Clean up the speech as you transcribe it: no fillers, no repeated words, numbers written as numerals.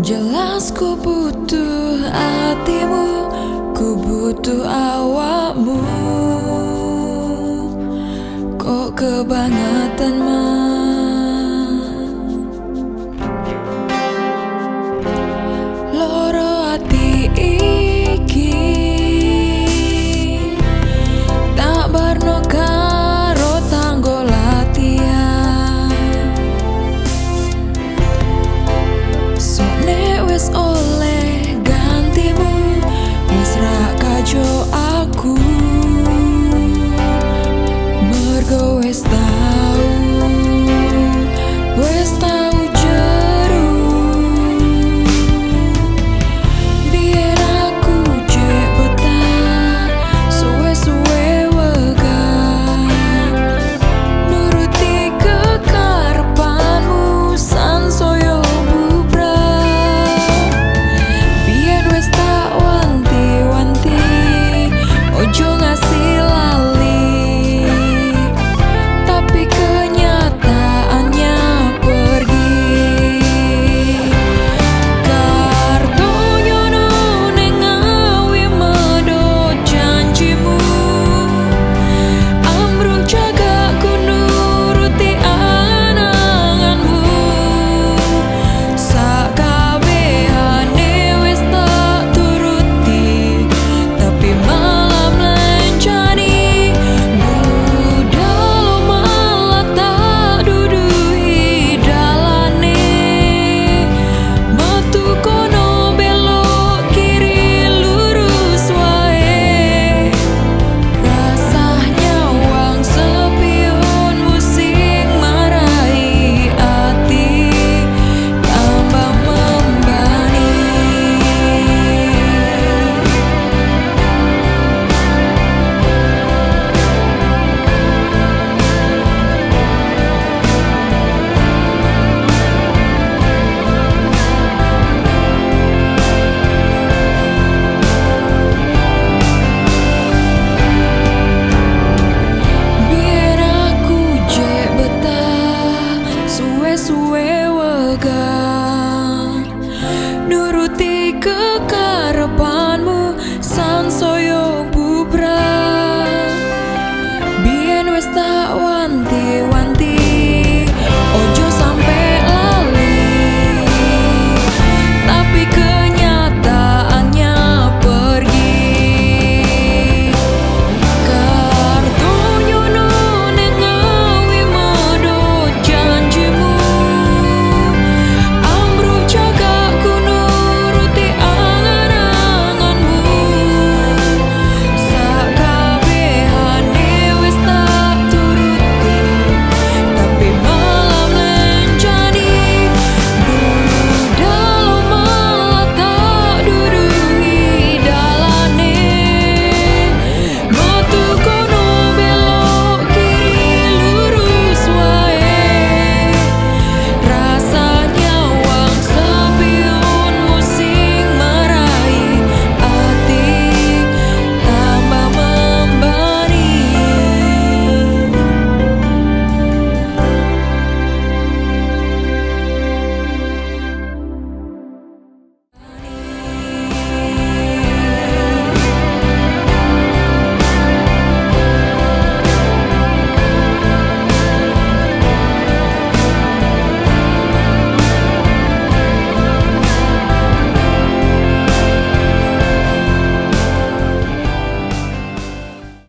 Jelas ku butuh hatimu, ku butuh awakmu. Kok kebangetan loro ati iki tak barno karo tanggo latihan. Sone wis oleh gantimu, wis ra kajo aku. Mergo wis tau jeru. Biar aku jek betah suwe-suwe wegah nuruti kekarepanmu sansaya bubrah. Biar wis tak wanti-wanti ojo ngasih lali, tapi kenyataannya pergi. Kartonyono neng ngawi medhot janjimu, ambruk jaga ku nuruti ananganmu. Sakabehane wis tak turuti, tapi malah melencani. Budal malah tak duduhi dalane, metu kono belok kiri lurus wae. Rasanya wang sepion musik marai ati tambah membani. Biar aku jek betah suwe-suwe wegah